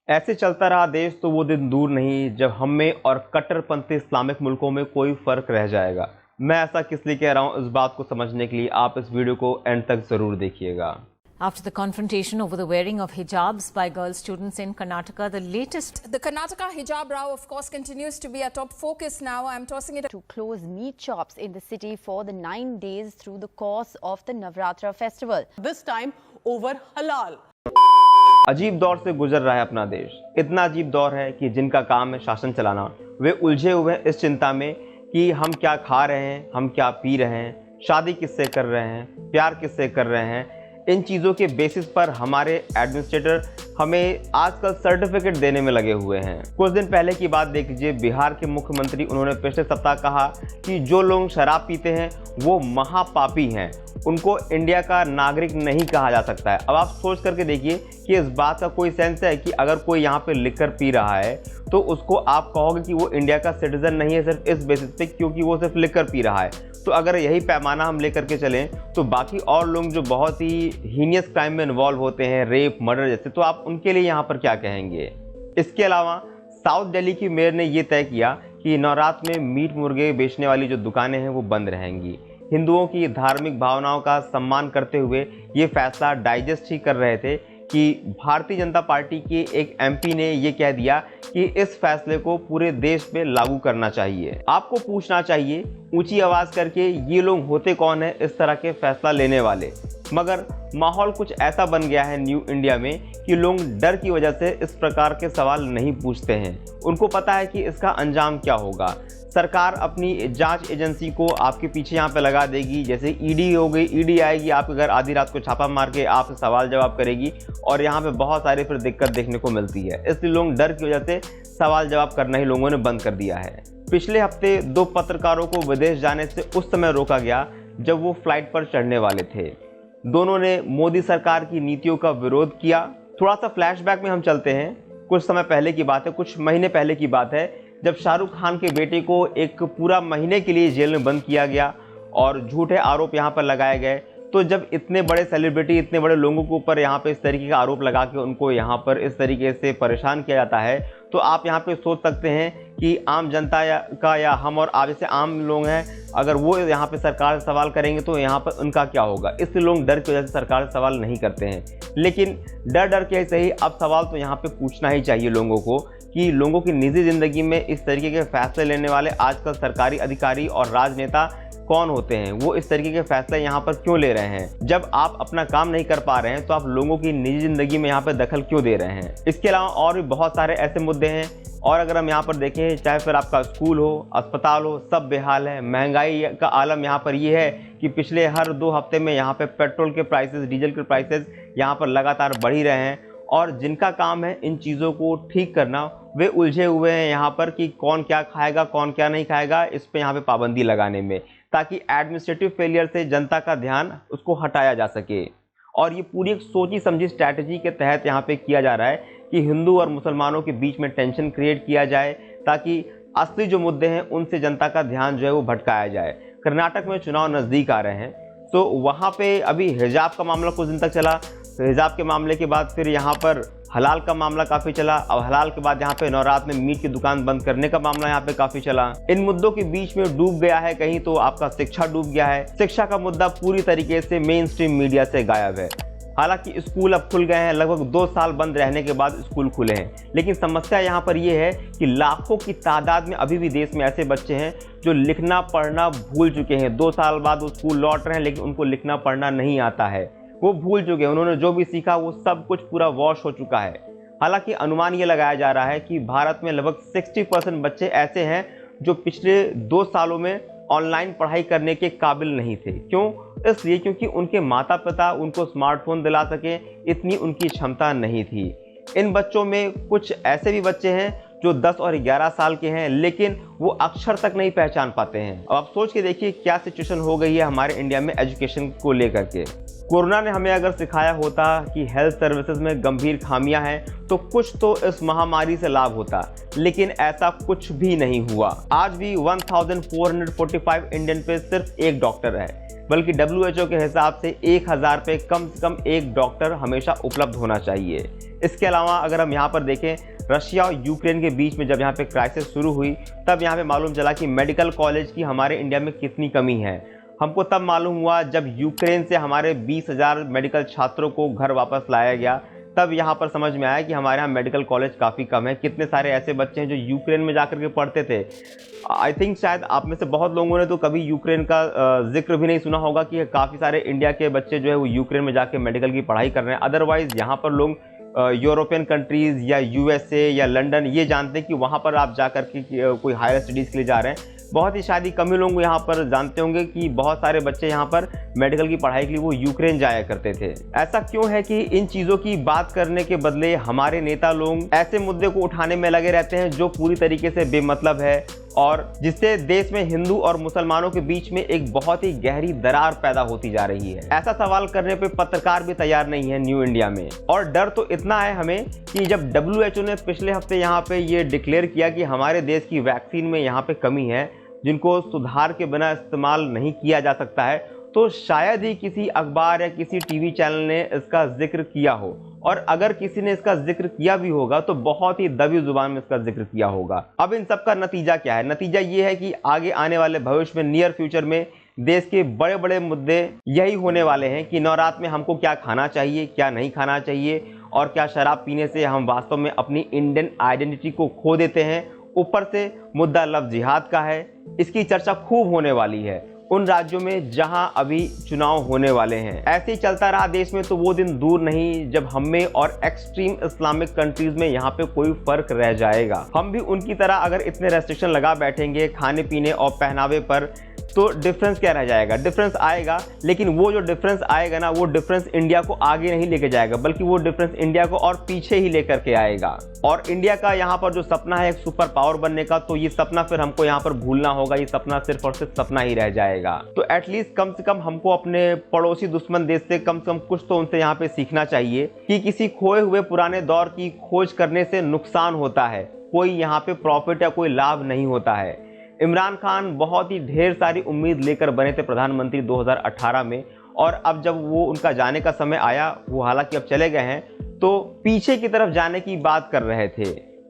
ऐसे चलता रहा देश तो वो दिन दूर नहीं जब हम में और कट्टरपंथी इस्लामिक मुल्कों में कोई फ़र्क रह जाएगा। मैं ऐसा किस लिए कह रहा हूँ, इस बात को समझने के लिए आप इस वीडियो को एंड तक ज़रूर देखिएगा। After the confrontation over the wearing of hijabs by girl students in Karnataka, The Karnataka hijab row, of course, continues to be a top focus now. I'm tossing it to close meat shops in the city for the 9 days through the course of the Navratra festival. This time over halal. अजीब दौर से गुजर रहा है अपना देश। इतना अजीब दौर है कि जिनका काम है शासन चलाना, वे उलझे हुए हैं इस चिंता में कि हम क्या खा रहे हैं, हम क्या पी रहे हैं, शादी किससे कर रहे हैं, प्यार किससे कर रहे हैं। इन चीज़ों के बेसिस पर हमारे एडमिनिस्ट्रेटर हमें आजकल सर्टिफिकेट देने में लगे हुए हैं। कुछ दिन पहले की बात देख लीजिए, बिहार के मुख्यमंत्री उन्होंने पिछले सप्ताह कहा कि जो लोग शराब पीते हैं वो महापापी हैं, उनको इंडिया का नागरिक नहीं कहा जा सकता है। अब आप सोच करके देखिए कि इस बात का कोई सेंस है कि अगर कोई यहाँ पे लिकर पी रहा है तो उसको आप कहोगे कि वो इंडिया का सिटीजन नहीं है सिर्फ इस बेसिस पे क्योंकि वो सिर्फ लिकर पी रहा है। तो अगर यही पैमाना हम लेकर के चलें तो बाकी और लोग जो बहुत ही हीनियस क्राइम में इन्वॉल्व होते हैं, रेप, मर्डर जैसे, तो आप उनके लिए यहाँ पर क्या कहेंगे। इसके अलावा साउथ दिल्ली की मेयर ने ये तय किया कि नवरात्र में मीट मुर्गे बेचने वाली जो दुकानें हैं वो बंद रहेंगी। हिंदुओं की धार्मिक भावनाओं का सम्मान करते हुए ये फैसला डाइजेस्ट ही कर रहे थे कि भारतीय जनता पार्टी के एक एमपी ने ये कह दिया कि इस फैसले को पूरे देश में लागू करना चाहिए। आपको पूछना चाहिए ऊंची आवाज़ करके ये लोग होते कौन है इस तरह के फैसला लेने वाले। मगर माहौल कुछ ऐसा बन गया है न्यू इंडिया में कि लोग डर की वजह से इस प्रकार के सवाल नहीं पूछते हैं। उनको पता है कि इसका अंजाम क्या होगा। सरकार अपनी जांच एजेंसी को आपके पीछे यहाँ पे लगा देगी, जैसे ईडी हो गई, ईडी आएगी आपके घर आधी रात को छापा मार के आपसे सवाल जवाब करेगी और यहाँ पे बहुत सारी फिर दिक्कत देखने को मिलती है। इसलिए लोग डर की वजह से सवाल जवाब करना ही लोगों ने बंद कर दिया है। पिछले हफ्ते 2 पत्रकारों को विदेश जाने से उस समय रोका गया जब वो फ्लाइट पर चढ़ने वाले थे। दोनों ने मोदी सरकार की नीतियों का विरोध किया। थोड़ा सा फ्लैशबैक में हम चलते हैं। कुछ समय पहले की बात है, कुछ महीने पहले की बात है, जब शाहरुख खान के बेटे को एक पूरा महीने के लिए जेल में बंद किया गया और झूठे आरोप यहाँ पर लगाए गए। तो जब इतने बड़े सेलिब्रिटी, इतने बड़े लोगों के ऊपर यहाँ पे इस तरीके का आरोप लगा के उनको यहाँ पर इस तरीके से परेशान किया जाता है, तो आप यहाँ पे सोच सकते हैं कि आम जनता या हम और आप जैसे आम लोग हैं, अगर वो यहाँ पे सरकार से सवाल करेंगे तो यहाँ पर उनका क्या होगा। इसलिए लोग डर की वजह से सरकार से सवाल नहीं करते हैं। लेकिन डर के सही अब सवाल तो यहाँ पे पूछना ही चाहिए लोगों को कि लोगों की निजी ज़िंदगी में इस तरीके के फैसले लेने वाले आजकल सरकारी अधिकारी और राजनेता कौन होते हैं, वो इस तरीके के फैसले यहाँ पर क्यों ले रहे हैं। जब आप अपना काम नहीं कर पा रहे हैं तो आप लोगों की निजी ज़िंदगी में यहाँ पर दखल क्यों दे रहे हैं। इसके अलावा और भी बहुत सारे ऐसे मुद्दे हैं। और अगर हम यहाँ पर देखें, चाहे फिर आपका स्कूल हो, अस्पताल हो, सब बेहाल है। महंगाई का आलम यहाँ पर ये है कि पिछले हर 2 हफ्ते में यहाँ पे पेट्रोल के प्राइसेस, डीजल के प्राइसेस यहाँ पर लगातार बढ़ ही रहे हैं। और जिनका काम है इन चीज़ों को ठीक करना, वे उलझे हुए हैं यहाँ पर कि कौन क्या खाएगा, कौन क्या नहीं खाएगा, इस पे यहाँ पे पाबंदी लगाने में, ताकि एडमिनिस्ट्रेटिव फेलियर से जनता का ध्यान उसको हटाया जा सके। और ये पूरी एक सोची समझी स्ट्रैटेजी के तहत यहाँ पे किया जा रहा है कि हिंदू और मुसलमानों के बीच में टेंशन क्रिएट किया जाए ताकि असली जो मुद्दे हैं उनसे जनता का ध्यान जो है वो भटकाया जाए। कर्नाटक में चुनाव नज़दीक आ रहे हैं, तो वहाँ पे अभी हिजाब का मामला कुछ दिन तक चला। हिजाब के मामले के बाद फिर यहाँ पर हलाल का मामला काफ़ी चला। अब हलाल के बाद यहाँ पे नवरात्र में मीट की दुकान बंद करने का मामला यहाँ पे काफ़ी चला। इन मुद्दों के बीच में डूब गया है कहीं तो आपका शिक्षा डूब गया है। शिक्षा का मुद्दा पूरी तरीके से मेन स्ट्रीम मीडिया से गायब है। हालांकि स्कूल अब खुल गए हैं, लगभग 2 साल बंद रहने के बाद स्कूल खुले हैं, लेकिन समस्या यहाँ पर यह है कि लाखों की तादाद में अभी भी देश में ऐसे बच्चे हैं जो लिखना पढ़ना भूल चुके हैं। 2 साल बाद वो स्कूल लौट रहे हैं लेकिन उनको लिखना पढ़ना नहीं आता है, वो भूल चुके हैं। उन्होंने जो भी सीखा वो सब कुछ पूरा वॉश हो चुका है। हालांकि अनुमान ये लगाया जा रहा है कि भारत में लगभग 60% बच्चे ऐसे हैं जो पिछले 2 सालों में ऑनलाइन पढ़ाई करने के काबिल नहीं थे। क्यों? इसलिए क्योंकि उनके माता पिता उनको स्मार्टफोन दिला सके इतनी उनकी क्षमता नहीं थी। इन बच्चों में कुछ ऐसे भी बच्चे हैं जो 10 और 11 साल के हैं, लेकिन वो अक्षर तक नहीं पहचान पाते हैं। अब आप सोच के देखिए क्या सिचुएशन हो गई है हमारे इंडिया में एजुकेशन को लेकर के। कोरोना ने हमें अगर सिखाया होता कि हेल्थ सर्विसेज में गंभीर खामियां हैं तो कुछ तो इस महामारी से लाभ होता, लेकिन ऐसा कुछ भी नहीं हुआ। आज भी 1445 इंडियन पे सिर्फ एक डॉक्टर है, बल्कि WHO के हिसाब से 1000 पे कम से कम एक डॉक्टर हमेशा उपलब्ध होना चाहिए। इसके अलावा अगर हम यहाँ पर देखें, रशिया और यूक्रेन के बीच में जब यहाँ पे क्राइसिस शुरू हुई तब यहाँ पे मालूम चला कि मेडिकल कॉलेज की हमारे इंडिया में कितनी कमी है। हमको तब मालूम हुआ जब यूक्रेन से हमारे 20,000 मेडिकल छात्रों को घर वापस लाया गया, तब यहाँ पर समझ में आया कि हमारे यहाँ मेडिकल कॉलेज काफ़ी कम है। कितने सारे ऐसे बच्चे हैं जो यूक्रेन में जाकर के पढ़ते थे। आई थिंक शायद आप में से बहुत लोगों ने तो कभी यूक्रेन का जिक्र भी नहीं सुना होगा कि काफ़ी सारे इंडिया के बच्चे जो है वो यूक्रेन में जाके मेडिकल की पढ़ाई कर रहे हैं। अदरवाइज़ यहाँ पर लोग यूरोपियन कंट्रीज़ या USA या लंदन ये जानते हैं कि वहाँ पर आप जा कर के कोई हायर स्टडीज़ के लिए जा रहे हैं। बहुत ही शायद कम ही लोग यहाँ पर जानते होंगे कि बहुत सारे बच्चे यहाँ पर मेडिकल की पढ़ाई के लिए वो यूक्रेन जाया करते थे। ऐसा क्यों है कि इन चीज़ों की बात करने के बदले हमारे नेता लोग ऐसे मुद्दे को उठाने में लगे रहते हैं जो पूरी तरीके से बेमतलब है और जिससे देश में हिंदू और मुसलमानों के बीच में एक बहुत ही गहरी दरार पैदा होती जा रही है। ऐसा सवाल करने पे पत्रकार भी तैयार नहीं है न्यू इंडिया में। और डर तो इतना है हमें कि जब WHO ने पिछले हफ्ते यहाँ पे ये डिक्लेयर किया कि हमारे देश की वैक्सीन में यहाँ पे कमी है जिनको सुधार के बिना इस्तेमाल नहीं किया जा सकता है, तो शायद ही किसी अखबार या किसी टीवी चैनल ने इसका जिक्र किया हो, और अगर किसी ने इसका जिक्र किया भी होगा तो बहुत ही दबी जुबान में इसका जिक्र किया होगा। अब इन सब का नतीजा क्या है? नतीजा ये है कि आगे आने वाले भविष्य में, नियर फ्यूचर में, देश के बड़े बड़े मुद्दे यही होने वाले हैं कि नवरात्र में हमको क्या खाना चाहिए, क्या नहीं खाना चाहिए, और क्या शराब पीने से हम वास्तव में अपनी इंडियन आइडेंटिटी को खो देते हैं। ऊपर से मुद्दा लव जिहाद का है, इसकी चर्चा खूब होने वाली है उन राज्यों में जहां अभी चुनाव होने वाले हैं। ऐसे ही चलता रहा देश में तो वो दिन दूर नहीं जब हम में और एक्सट्रीम इस्लामिक कंट्रीज में यहाँ पे कोई फर्क रह जाएगा। हम भी उनकी तरह अगर इतने रेस्ट्रिक्शन लगा बैठेंगे खाने पीने और पहनावे पर, तो डिफरेंस क्या रह जाएगा? डिफरेंस आएगा, लेकिन वो जो डिफरेंस आएगा ना, वो डिफरेंस इंडिया को आगे नहीं लेके जाएगा, बल्कि वो डिफरेंस इंडिया को और पीछे ही लेकर के आएगा। और इंडिया का यहाँ पर जो सपना है एक सुपर पावर बनने का, तो ये सपना फिर हमको यहाँ पर भूलना होगा। ये सपना सिर्फ और सिर्फ सपना ही रह जाएगा। तो एटलीस्ट कम से कम हमको अपने पड़ोसी दुश्मन देश से कम कुछ तो उनसे यहाँ पे सीखना चाहिए कि किसी खोए हुए पुराने दौर की खोज करने से नुकसान होता है, कोई यहाँ पे प्रॉफिट या कोई लाभ नहीं होता है। इमरान खान बहुत ही ढेर सारी उम्मीद लेकर बने थे प्रधानमंत्री 2018 में, और अब जब वो उनका जाने का समय आया, वो हालांकि अब चले गए हैं, तो पीछे की तरफ जाने की बात कर रहे थे।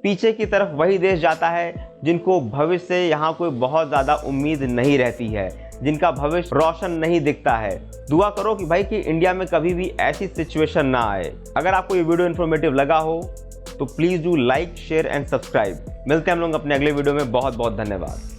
पीछे की तरफ वही देश जाता है जिनको भविष्य से यहाँ कोई बहुत ज़्यादा उम्मीद नहीं रहती है, जिनका भविष्य रोशन नहीं दिखता है। दुआ करो कि भाई कि इंडिया में कभी भी ऐसी सिचुएशन ना आए। अगर आपको ये वीडियो इन्फॉर्मेटिव लगा हो तो please do like, share and subscribe. मिलते हैं हम लोग अपने अगले वीडियो में। बहुत बहुत धन्यवाद।